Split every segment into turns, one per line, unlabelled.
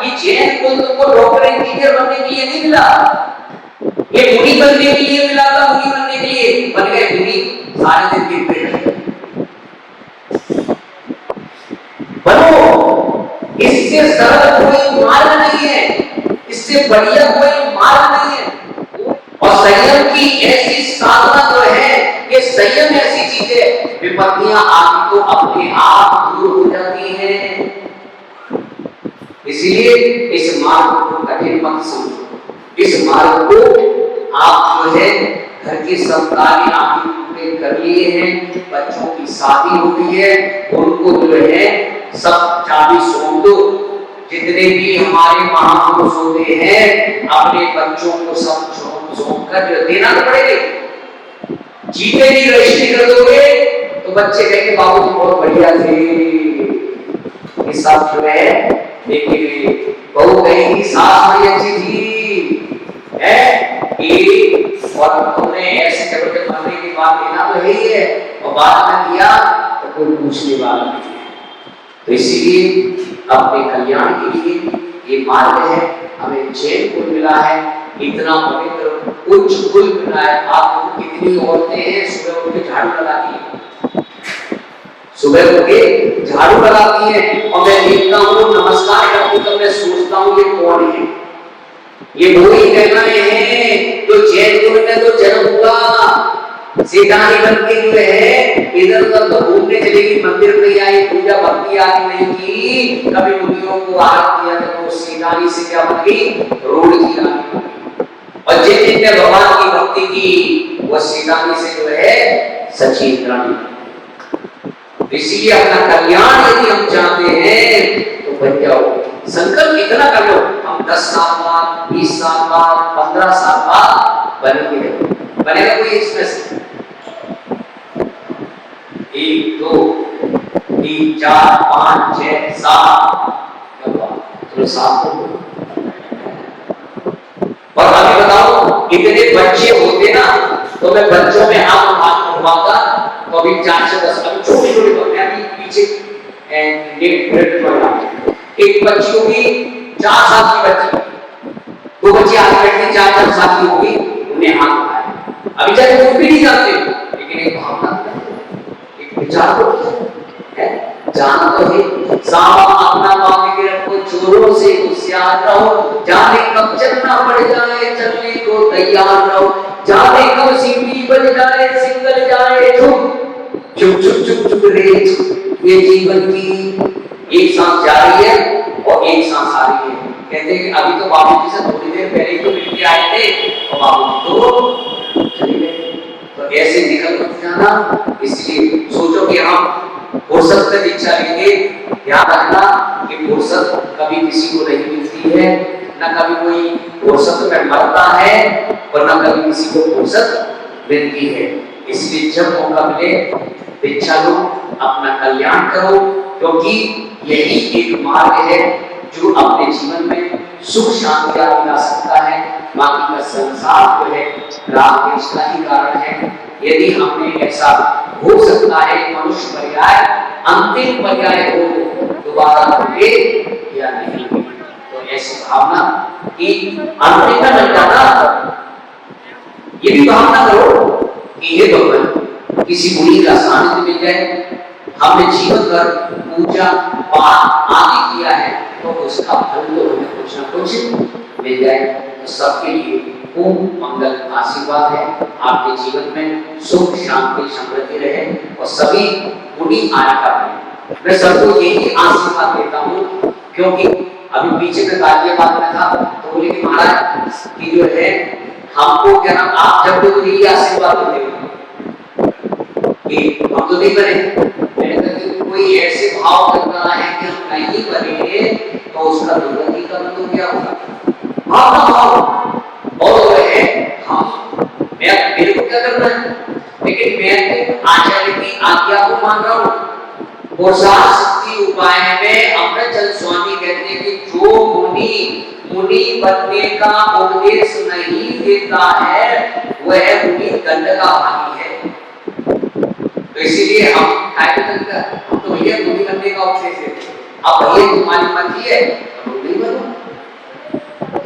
कि जैन को तुमको डॉक्टर इंजीनियर बनने के लिए नहीं मिला, ये मुनि बनने के लिए मिला था। मुनि बनने के लिए बन गए मुनि, सारे दिन गिरते रहे। बनो, इससे सरल कोई मार्ग नहीं है, इससे बढ़िया कोई मार्ग नहीं है। और संयम की ऐसी साधना जो है, ये संयम ऐसी चीज है, विपत्तियां आती तो अपने आप दूर हो जाती हैं। इसलिए इस मार्ग को कठिन मत समझो। इस मार्ग को आप जो है घर के सब कार्य आपने पूरे कर लिए हैं, बच्चों की शादी हो गई है, उनको जो है सब चाबी सौंप दो। जितने भी हमारे महापुरुष होते हैं, अपने बच्चों को सब सौंप कर देना तो पड़ेगा। जीते भी रजिस्ट्री कर दोगे तो बच्चे कहेंगे बाबू जी बहुत बढ़िया थे, ये सब जो है देखेंगे। बहू कहेगी सास बड़ी अच्छी थी है, और तुमने ऐसे जबरदस्त बनने की बात देना तो है ही है, और बात में दिया तो कोई पूछने वाला नहीं है। तो इसीलिए अपने कल्याण के लिए ये मार्ग है, हमें जैन कुल मिला है, इतना पवित्र उच्च कुल मिला है। आप कितनी औरतें हैं सुबह उठ के झाड़ू लगाती हैं, सुबह उठ के झाड़ू लगाती हैं, और मैं देखता हूँ नमस्कार करती हूँ तो मैं सोचता हूँ ये कौन है? ये वही कहना है जो जैन कुल में तो जन्म हुआ, सीतानी बन के जो है इधर उधर तो घूमने चलेगी, मंदिर नहीं आई, पूजा भक्ति आदि नहीं की, कभी मुनियों को आराध किया तो सीतानी से क्या बन गई? रोड की रानी। और जिनने भगवान की भक्ति की वो सीतानी से जो है सचिन रानी। इसीलिए अपना कल्याण यदि हम चाहते हैं तो बन जाओ, संकल्प इतना कर लो, हम 10 साल बाद, 20 साल बाद, 15 साल बाद बनेंगे। बनेगा कोई इसमें 1 2 3 4 5 6 7 तो 7 और अभी बताओ इतने बच्चे होते ना तो मैं बच्चों में हाथ उठाता तो अभी 4 से 10 अभी छोटे छोटे बच्चे अभी पीछे एक बच्ची होगी 4 साल की बच्ची, 2 बच्चे आगे बैठे 4 साल की होगी, उन्हें हाथ उठाया। अभी जाके कुछ भी नहीं जानते, लेकिन एक भावना, एक विचार तो है, जाना तो है। सांबा अपना पाने के रखो, चोरों से होशियार रहो, जाने कब चलना पड़ जाए चलने को तैयार रहो, जाने कब सीढ़ी बज जाए सिंगल जाए चुप चुप चुप चुप चुप रे। ये जीवन की एक सांस जा रही है और एक सांस आ रही है। कहते हैं कि अभी तो बाबू जी से थोड़ी देर पहले ही तो मिल के आए थे और बाबू जी तो चले गए। तो ऐसे निकल मत जाना। इसलिए सोचो कि हम फुर्सत से दीक्षा लेंगे, ध्यान रखना कि फुर्सत कभी किसी को नहीं मिलती है, न कभी कोई फुर्सत में मरता है और न कभी किसी को फुर्सत मिलती है। इसलिए जब मौका मिले दीक्षा लो, अपना कल्याण करो, क्योंकि यही एक मार्ग है जो अपने जीवन में सुख शांति ला सकता है। बाकी का संसार जो है राग द्वेष का ही कारण है। यदि हमने ऐसा हो सकता है मनुष्य पर्याय अंतिम पर्याय हो दोबारा होंगे या नहीं, तो ऐसी भावना कि अंतिम का मिल जाना, ये भी भावना करो कि हे भगवान किसी मुनि का सानिध्य मिल जाए, हमने जीवन भर पूजा पाठ आदि किया है तो उसका फल तो हमें कुछ न कुछ मिल जाए। तो सबके लिए खूब मंगल आशीर्वाद है, आपके जीवन में सुख शांति समृद्धि रहे और सभी मुनि आज्ञा पाएं। मैं सबको यही आशीर्वाद देता हूँ, क्योंकि अभी पीछे में गाजियाबाद में था तो बोले कि महाराज की जो है हमको क्या नाम आप जब तो यही आशीर्वाद देते हो कि हम तो नहीं बने, कोई ऐसे भाव कर रहा है कि हम नहीं बनेंगे तो उसका दुर्गति का मतलब क्या होगा? भाव और वो है हम मैं मेरे को क्या करना है, लेकिन मैं आचार्य की आज्ञा को मान रहा हूँ। पुरुषार्थ शक्ति उपाय में अमृतचंद स्वामी कहते हैं कि जो मुनि बनने का उपदेश नहीं देता है वह मुनि दंड का भागी है। तो इसीलिए हम तो भैया मुनि बनने का उपदेश देते, अब भैया तुम्हारी मर्जी है तो नहीं बनो।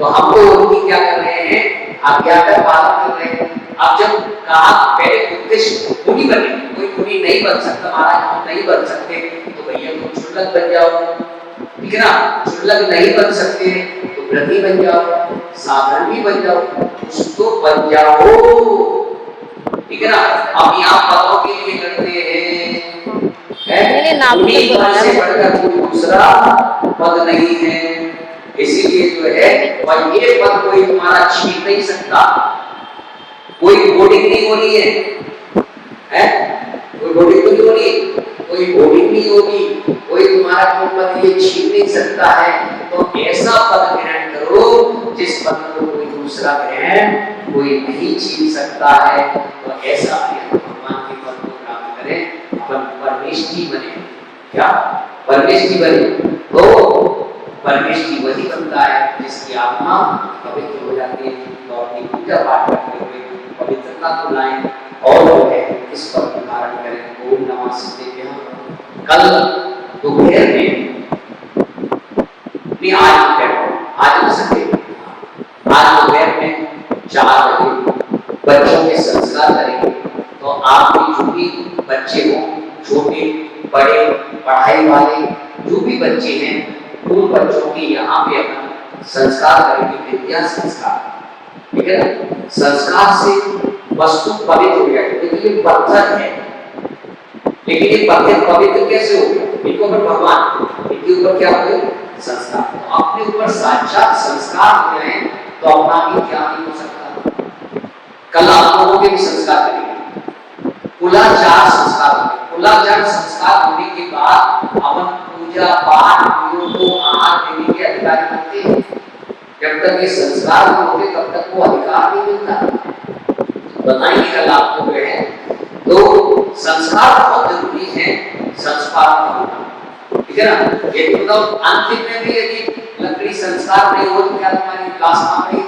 तो हम तो उनकी क्या कर रहे हैं, आज्ञा का पालन कर रहे हैं। अब जब कहा पहले उद्देश्य मुनि बने, कोई मुनि नहीं बन सकता, महाराज हम नहीं बन सकते, तो भैया तुम क्षुल्लक बन जाओ, ठीक है ना। क्षुल्लक नहीं बन सकते तो व्रती बन जाओ, साधन भी बन जाओ, कुछ तो बन जाओ, ठीक है ना। अब यहाँ पदों के लिए करते हैं, मुनि पद से बढ़कर कोई दूसरा पद नहीं है, इसीलिए जो है वह ये पद कोई तुम्हारा छीन नहीं सकता, कोई वोटिंग नहीं हो रही है, कोई वोटिंग नहीं हो रही, कोई वोटिंग नहीं होगी, कोई तुम्हारा कोई पद ये छीन नहीं सकता है। तो ऐसा पद ग्रहण करो जिस पद को कोई दूसरा ग्रहण कोई नहीं छीन सकता है। तो ऐसा भगवान के पद को प्राप्त करें, अपन परमेष्ठी बने। क्या परमेष्ठी बने? तो परमेष्ठी वही बनता है जिसकी आत्मा पवित्र हो जाती है। तो अपनी पूजा पाठ करते हुए पवित्रता को लाएं और जो है इस पद को धारण करें। ओम नमः शिवाय। कल दोपहर में आज दोपहर में 4 बजे बच्चों के संस्कार करेंगे। तो आप भी जो भी बच्चे हो, छोटे बड़े पढ़ाई वाले जो भी बच्चे हैं, उन बच्चों की यहाँ पे अपन संस्कार करेंगे, विद्या संस्कार, ठीक है ना। संस्कार से वस्तु पवित्र हो जाएगी, लेकिन ये पत्थर है, लेकिन ये पत्थर पवित्र कैसे हो गया? इनके ऊपर भगवान, इनके ऊपर क्या हो गया? संस्कार। तो अपने ऊपर साक्षात संस्कार हो गए तो अपना भी क्या नहीं हो सकता। कल आप लोगों के भी संस्कार करेंगे, कुलाचार संस्कार। कुलाचार संस्कार होने के बाद अपन पूजा पाठ को आहार देने के अधिकारी बनते हैं। जब तक ये संस्कार नहीं होते तब तक वो अधिकार नहीं मिलता। बताएंगे कल आपको जो है। तो संस्कार बहुत जरूरी है, संस्कार होना, ठीक है ना। ये तो अंतिम में भी यदि लकड़ी संस्कार नहीं हो तो क्या तुम्हारी क्लास ना पड़ी,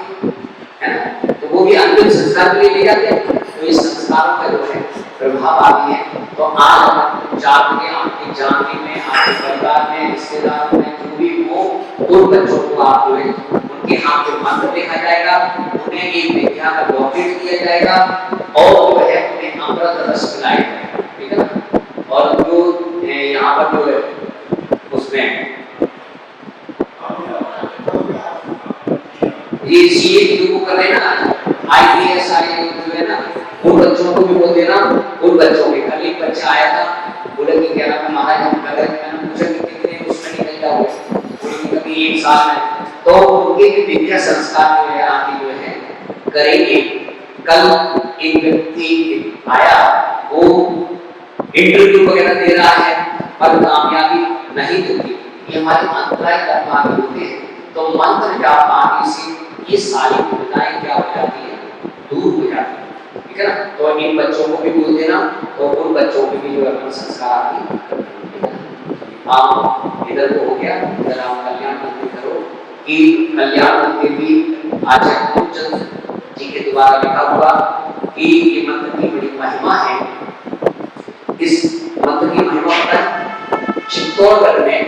है ना। तो वो भी अंतिम संस्कार के लिए ले जाते हैं। तो इस संस्कारों का जो है प्रभाव आती है। तो आज हम जानते हैं, आपके जानने में, आपके परिवार में, रिश्तेदारों में जो भी हो, उन बच्चों को आप जो है उनके हाथ पे मंत्र देखा जाएगा, उन्हें एक विद्या का लॉकेट दिया जाएगा और जो है उन्हें अमृत रस पिलाया जाएगा, ठीक है ना। और जो यहाँ पर जो है उसमें ये सीए जो कर रहे हैं ना, आईपीएस जो है ना, उन बच्चों को भी बोल देना। उन बच्चों के कल एक बच्चा आया था, बोले कि क्या नाम है महाराज, हम कर रहे हैं। मैंने पूछा कि कितने उसमें निकल जाओगे? बोले कि कभी 1 साल में। तो उनके भी विद्या संस्कार जो है आदि जो है करेंगे। कल एक व्यक्ति आया, वो इंटरव्यू वगैरह दे रहा है पर कामयाबी नहीं मिलती। ये हमारे मंत्रालय का होते हैं। तो मंत्र जाप आदि से ये सारी दुविधाएं क्या हो जाती है, दूर हो जाती है, ठीक है ना। तो इन बच्चों को भी बोल देना, तो उन बच्चों के भी जो है संस्कार आदि। आप इधर तो हो गया, इधर आप कल्याण मंदिर करो कि कल्याण मंदिर भी आचार्य खूबचंद जी के द्वारा लिखा हुआ कि ये मंत्र की बड़ी महिमा है। इस मंत्र की महिमा पता है, चित्तौड़गढ़ में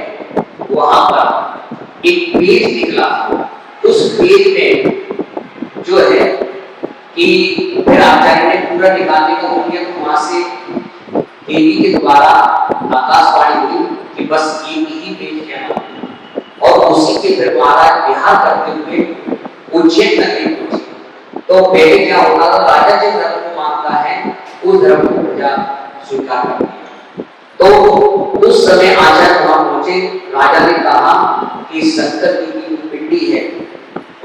वहां पर एक पेज निकला, उस पेज में जो है कि फिर आचार्य ने पूरा निकालने का हो गया। तो वहां से देवी के द्वारा आकाशवाणी हुई कि बस एक ही पेज कहना, और उसी के फिर महाराज बिहार करते हुए उज्जैन नगरी पहुंचे। तो पहले क्या होता था, राजा जिस धर्म को मानता है उस धर्म को प्रजा स्वीकार करती है। तो उस समय आचार्य वहां पहुंचे, राजा ने कहा कि शंकर जी की जो पिंडी है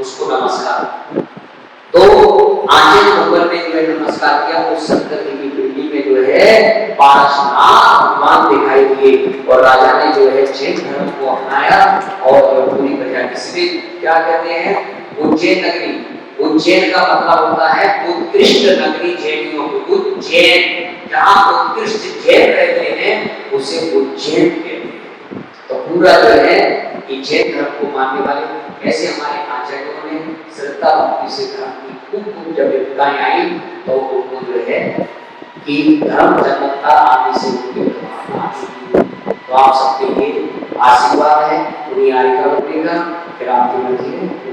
उसको नमस्कार। तो आचार्य भगवान ने जो है नमस्कार किया, उस शंकर जी की पिंडी में जो है पार्श्वनाथ भगवान दिखाई दिए और राजा ने जो है जैन धर्म को अपनाया और पूरी प्रजा किसने क्या कहते हैं, उज्जैन नगरी। उज्जैन का मतलब होता है उत्कृष्ट नगरी जैनियों की। उज्जैन जहाँ उत्कृष्ट जैन रहते हैं उसे उज्जैन कहते हैं। तो पूरा जो है कि जैन धर्म को मानने वाले ऐसे हमारे आचार्यों ने श्रद्धा भक्ति से धर्म की खूब जब विविधताएं आई तो उनको जो है कि धर्म जनता आदि से उनके तो आप सबके लिए आशीर्वाद है, उन्हीं आरिका बनेगा। फिर आपकी मर्जी है।